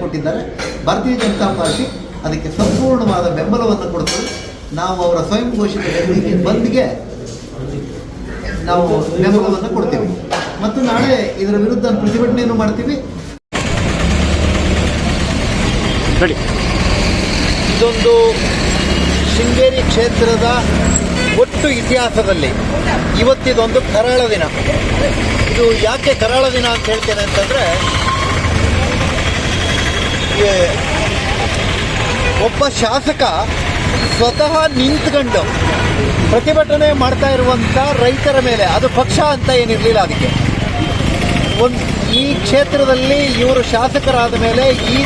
ಕೊಟ್ಟಿದ್ದಾರೆ. ಭಾರತೀಯ ಜನತಾ ಪಾರ್ಟಿ ಅದಕ್ಕೆ ಸಂಪೂರ್ಣವಾದ ಬೆಂಬಲವನ್ನು ಕೊಡ್ತದೆ. ನಾವು ಅವರ ಸ್ವಯಂ ಘೋಷಿತ ಬಂದ್ಗೆ ನಾವು ಬೆಂಬಲವನ್ನು ಕೊಡ್ತೀವಿ ಮತ್ತು ನಾಳೆ ಇದರ ವಿರುದ್ಧ ಪ್ರತಿಭಟನೆಯನ್ನು ಮಾಡ್ತೀವಿ. ಇದೊಂದು ಶೃಂಗೇರಿ ಕ್ಷೇತ್ರದ ಒಟ್ಟು ಇತಿಹಾಸದಲ್ಲಿ ಇವತ್ತಿದೊಂದು ಕರಾಳ ದಿನ. ಇದು ಯಾಕೆ ಕರಾಳ ದಿನ ಅಂತ ಹೇಳ್ತೇನೆ ಅಂತಂದರೆ, ಒಬ್ಬ ಶಾಸಕ ಸ್ವತಃ ನಿಂತ್ಕೊಂಡು ಪ್ರತಿಭಟನೆ ಮಾಡ್ತಾ ಇರುವಂಥ ರೈತರ ಮೇಲೆ, ಅದು ಪಕ್ಷ ಅಂತ ಏನಿರಲಿಲ್ಲ, ಅದಕ್ಕೆ ಈ ಕ್ಷೇತ್ರದಲ್ಲಿ ಇವರು ಶಾಸಕರಾದ ಮೇಲೆ ಈ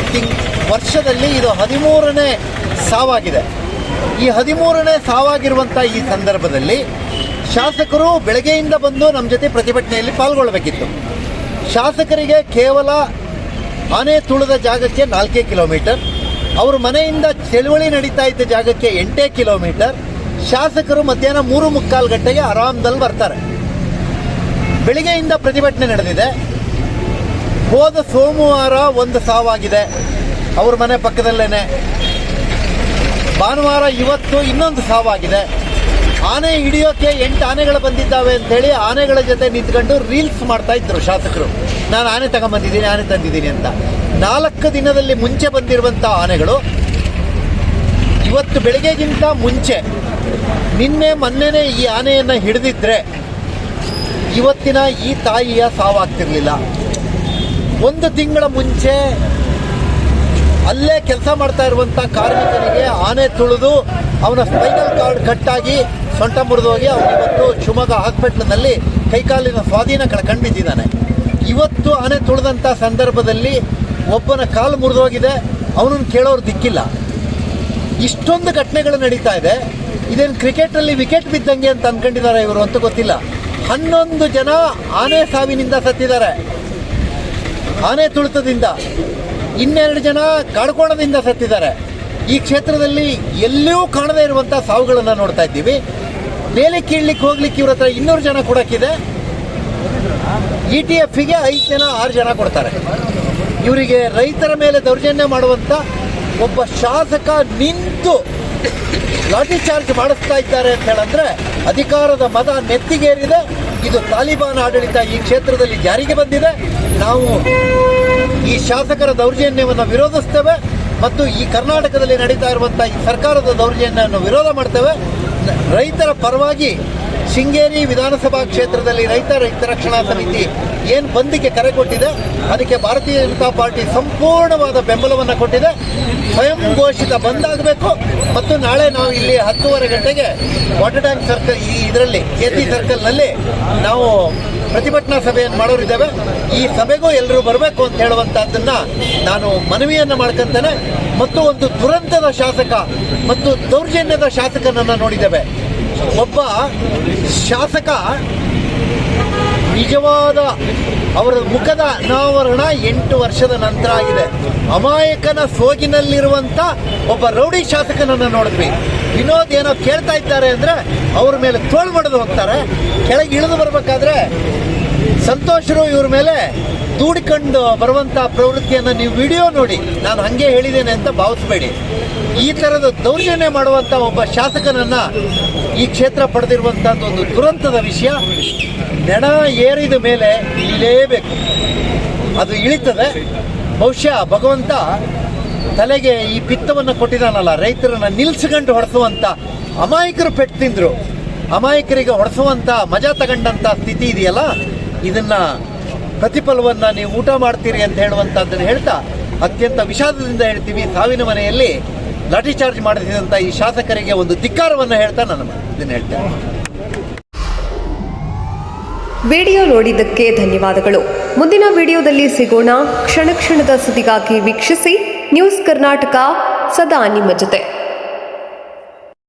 ವರ್ಷದಲ್ಲಿ ಇದು 13ನೇ ಸಾವಾಗಿದೆ. ಈ 13ನೇ ಸಾವಾಗಿರುವಂಥ ಈ ಸಂದರ್ಭದಲ್ಲಿ ಶಾಸಕರು ಬೆಳಗ್ಗೆಯಿಂದ ಬಂದು ನಮ್ಮ ಜೊತೆ ಪ್ರತಿಭಟನೆಯಲ್ಲಿ ಪಾಲ್ಗೊಳ್ಳಬೇಕಿತ್ತು. ಶಾಸಕರಿಗೆ ಕೇವಲ ಆನೆ ತುಳಿದ ಜಾಗಕ್ಕೆ 4 ಕಿಲೋಮೀಟರ್, ಅವ್ರ ಮನೆಯಿಂದ ಚಳುವಳಿ ನಡೀತಾ ಇದ್ದ ಜಾಗಕ್ಕೆ 8 ಕಿಲೋಮೀಟರ್. ಶಾಸಕರು ಮಧ್ಯಾಹ್ನ 3:45 ಗಂಟೆಗೆ ಆರಾಮದಲ್ಲಿ ಬರ್ತಾರೆ. ಬೆಳಿಗ್ಗೆಯಿಂದ ಪ್ರತಿಭಟನೆ ನಡೆದಿದೆ. ಹೋದ ಸೋಮವಾರ ಒಂದು ಸಾವಾಗಿದೆ ಅವ್ರ ಮನೆ ಪಕ್ಕದಲ್ಲೇನೆ. ಭಾನುವಾರ ಇವತ್ತು ಇನ್ನೊಂದು ಸಾವಾಗಿದೆ. ಆನೆ ಹಿಡಿಯೋಕೆ 8 ಆನೆಗಳು ಬಂದಿದ್ದಾವೆ ಅಂತೇಳಿ ಆನೆಗಳ ಜೊತೆ ನಿಂತ್ಕೊಂಡು ರೀಲ್ಸ್ ಮಾಡ್ತಾ ಇದ್ರು ಶಾಸಕರು. ನಾನು ಆನೆ ತಗೊಂಬಂದಿದ್ದೀನಿ, ಆನೆ ತಂದಿದ್ದೀನಿ ಅಂತ. 4 ದಿನದಲ್ಲಿ ಮುಂಚೆ ಬಂದಿರುವಂಥ ಆನೆಗಳು ಇವತ್ತು ಬೆಳಗ್ಗೆಗಿಂತ ಮುಂಚೆ ಮೊನ್ನೆನೇ ಈ ಆನೆಯನ್ನು ಹಿಡಿದಿದ್ರೆ ಇವತ್ತಿನ ಈ ತಾಯಿಯ ಸಾವಾಗ್ತಿರ್ಲಿಲ್ಲ. 1 ತಿಂಗಳ ಮುಂಚೆ ಅಲ್ಲೇ ಕೆಲಸ ಮಾಡ್ತಾ ಇರುವಂಥ ಕಾರ್ಮಿಕನಿಗೆ ಆನೆ ತುಳಿದು ಅವನ ಸ್ಪೈನಲ್ ಕಾರ್ಡ್ ಕಟ್ಟಾಗಿ ಸೊಂಟ ಮುರಿದೋಗಿ ಅವನು ಇವತ್ತು ಶಿವಮೊಗ್ಗ ಹಾಸ್ಪಿಟ್ಲ್ನಲ್ಲಿ ಕೈಕಾಲಿನ ಸ್ವಾಧೀನ ಕಳ್ಕೊಂಡು ಬಿದ್ದಿದ್ದಾನೆ. ಇವತ್ತು ಆನೆ ತುಳಿದಂಥ ಸಂದರ್ಭದಲ್ಲಿ ಒಬ್ಬನ ಕಾಲು ಮುರಿದೋಗಿದೆ, ಅವನನ್ನು ಕೇಳೋರು ದಿಕ್ಕಿಲ್ಲ. ಇಷ್ಟೊಂದು ಘಟನೆಗಳು ನಡೀತಾ ಇದೆ. ಇದೇನು ಕ್ರಿಕೆಟಲ್ಲಿ ವಿಕೆಟ್ ಬಿದ್ದಂಗೆ ಅಂತ ಅಂದ್ಕೊಂಡಿದ್ದಾರೆ ಇವರು ಅಂತ ಗೊತ್ತಿಲ್ಲ. 11 ಜನ ಆನೆ ಸಾವಿನಿಂದ ಸತ್ತಿದ್ದಾರೆ, ಆನೆ ತುಳಿತದಿಂದ. 12 ಜನ ಕಡ್ಕೋಣದಿಂದ ಸತ್ತಿದ್ದಾರೆ. ಈ ಕ್ಷೇತ್ರದಲ್ಲಿ ಎಲ್ಲಿಯೂ ಕಾಣದೇ ಇರುವಂಥ ಸಾವುಗಳನ್ನು ನೋಡ್ತಾ ಇದ್ದೀವಿ. ಮೇಲೆ ಕೀಳ್ಲಿಕ್ಕೆ ಹೋಗ್ಲಿಕ್ಕೆ ಇವ್ರ ಹತ್ರ 200 ಜನ ಕೊಡೋಕ್ಕಿದೆ. ETF-ಗೆ 5 ಜನ 6 ಜನ ಕೊಡ್ತಾರೆ. ಇವರಿಗೆ ರೈತರ ಮೇಲೆ ದೌರ್ಜನ್ಯ ಮಾಡುವಂಥ ಒಬ್ಬ ಶಾಸಕ ನಿಂತು ಲಾಠಿ ಚಾರ್ಜ್ ಮಾಡಿಸ್ತಾ ಇದ್ದಾರೆ ಅಂತ ಹೇಳಂದ್ರೆ ಅಧಿಕಾರದ ಮದ ನೆತ್ತಿಗೇರಿದೆ. ಇದು ತಾಲಿಬಾನ್ ಆಡಳಿತ ಈ ಕ್ಷೇತ್ರದಲ್ಲಿ ಜಾರಿಗೆ ಬಂದಿದೆ. ನಾವು ಈ ಶಾಸಕರ ದೌರ್ಜನ್ಯವನ್ನು ವಿರೋಧಿಸ್ತೇವೆ ಮತ್ತು ಈ ಕರ್ನಾಟಕದಲ್ಲಿ ನಡೀತಾ ಇರುವಂಥ ಈ ಸರ್ಕಾರದ ದೌರ್ಜನ್ಯವನ್ನು ವಿರೋಧ ಮಾಡ್ತೇವೆ. ರೈತರ ಪರವಾಗಿ ಶೃಂಗೇರಿ ವಿಧಾನಸಭಾ ಕ್ಷೇತ್ರದಲ್ಲಿ ರೈತ ರಕ್ಷಣಾ ಸಮಿತಿ ಏನು ಬಂದ್ಗೆ ಕರೆ ಕೊಟ್ಟಿದೆ ಅದಕ್ಕೆ ಭಾರತೀಯ ಜನತಾ ಪಾರ್ಟಿ ಸಂಪೂರ್ಣವಾದ ಬೆಂಬಲವನ್ನು ಕೊಟ್ಟಿದೆ. ಸ್ವಯಂ ಘೋಷಿತ ಬಂದಾಗಬೇಕು ಮತ್ತು ನಾಳೆ ನಾವು ಇಲ್ಲಿ 10:30 ಗಂಟೆಗೆ ವಾಟರ್ ಟ್ಯಾಂಕ್ ಸರ್ಕಲ್ ಇದರಲ್ಲಿ KT ಸರ್ಕಲ್ನಲ್ಲಿ ನಾವು ಪ್ರತಿಭಟನಾ ಸಭೆಯನ್ನು ಮಾಡೋರಿದ್ದೇವೆ. ಈ ಸಭೆಗೂ ಎಲ್ಲರೂ ಬರಬೇಕು ಅಂತ ಹೇಳುವಂಥದ್ದನ್ನು ನಾನು ಮನವಿಯನ್ನು ಮಾಡ್ಕೊತೇನೆ. ಮತ್ತು ಒಂದು ದುರಂತದ ಶಾಸಕ ಮತ್ತು ದೌರ್ಜನ್ಯದ ಶಾಸಕನನ್ನು ನೋಡಿದ್ದೇವೆ. ಒಬ್ಬ ಶಾಸಕ ನಿಜವಾದ ಅವರ ಮುಖದ ಅನಾವರಣ 8 ವರ್ಷದ ನಂತರ ಆಗಿದೆ. ಅಮಾಯಕನ ಸೋಗಿನಲ್ಲಿರುವಂಥ ಒಬ್ಬ ರೌಡಿ ಶಾಸಕನನ್ನು ನೋಡಿದ್ವಿ. ವಿನೋದ್ ಏನೋ ಕೇಳ್ತಾ ಇದ್ದಾರೆ ಅಂದರೆ ಅವ್ರ ಮೇಲೆ ತೋಳು ಮಾಡಿದು ಹೋಗ್ತಾರೆ. ಕೆಳಗೆ ಇಳಿದು ಬರಬೇಕಾದ್ರೆ ಸಂತೋಷರು ಇವ್ರ ಮೇಲೆ ದೂಡಿಕೊಂಡು ಬರುವಂಥ ಪ್ರವೃತ್ತಿಯನ್ನು ನೀವು ವಿಡಿಯೋ ನೋಡಿ, ನಾನು ಹಾಗೆ ಹೇಳಿದ್ದೇನೆ ಅಂತ ಭಾವಿಸಬೇಡಿ. ಈ ಥರದ ದೌರ್ಜನ್ಯ ಮಾಡುವಂಥ ಒಬ್ಬ ಶಾಸಕನನ್ನು ಈ ಕ್ಷೇತ್ರ ಪಡೆದಿರುವಂಥದ್ದು ಒಂದು ದುರಂತದ ವಿಷಯ. ನೆಣ ಏರಿದ ಮೇಲೆ ಇಳಿಲೇಬೇಕು, ಅದು ಇಳಿತದೆ. ಬಹುಶಃ ಭಗವಂತ ತಲೆಗೆ ಈ ಪಿತ್ತವನ್ನು ಕೊಟ್ಟಿದ್ದಾನಲ್ಲ, ರೈತರನ್ನು ನಿಲ್ಸ್ಕೊಂಡು ಹೊಡೆಸುವಂಥ ಅಮಾಯಕರು ಪೆಟ್ಟು ತಿಂದರು, ಅಮಾಯಕರಿಗೆ ಹೊಡೆಸುವಂಥ ಮಜಾ ತಗೊಂಡಂಥ ಸ್ಥಿತಿ ಇದೆಯಲ್ಲ, ಇದನ್ನು ಪ್ರತಿಫಲವನ್ನು ನೀವು ಊಟ ಮಾಡ್ತೀರಿ ಅಂತ ಹೇಳುವಂಥದ್ದನ್ನು ಹೇಳ್ತಾ ಅತ್ಯಂತ ವಿಷಾದದಿಂದ ಹೇಳ್ತೀವಿ. ಸಾವಿನ ಮನೆಯಲ್ಲಿ ಲಾಠಿ ಚಾರ್ಜ್ ಮಾಡಿಸಿದಂಥ ಈ ಶಾಸಕರಿಗೆ ಒಂದು ಧಿಕ್ಕಾರವನ್ನು ಹೇಳ್ತಾ ನಾನು ಇದನ್ನು ಹೇಳ್ತೇನೆ. ವಿಡಿಯೋ ನೋಡಿದ್ದಕ್ಕೆ ಧನ್ಯವಾದಗಳು. ಮುಂದಿನ ವಿಡಿಯೋದಲ್ಲಿ ಸಿಗೋಣ. ಕ್ಷಣ ಕ್ಷಣದ ಸುದ್ದಿಗಾಗಿ ವೀಕ್ಷಿಸಿ ನ್ಯೂಸ್ ಕರ್ನಾಟಕ, ಸದಾ ನಿಮ್ಮ ಜೊತೆ.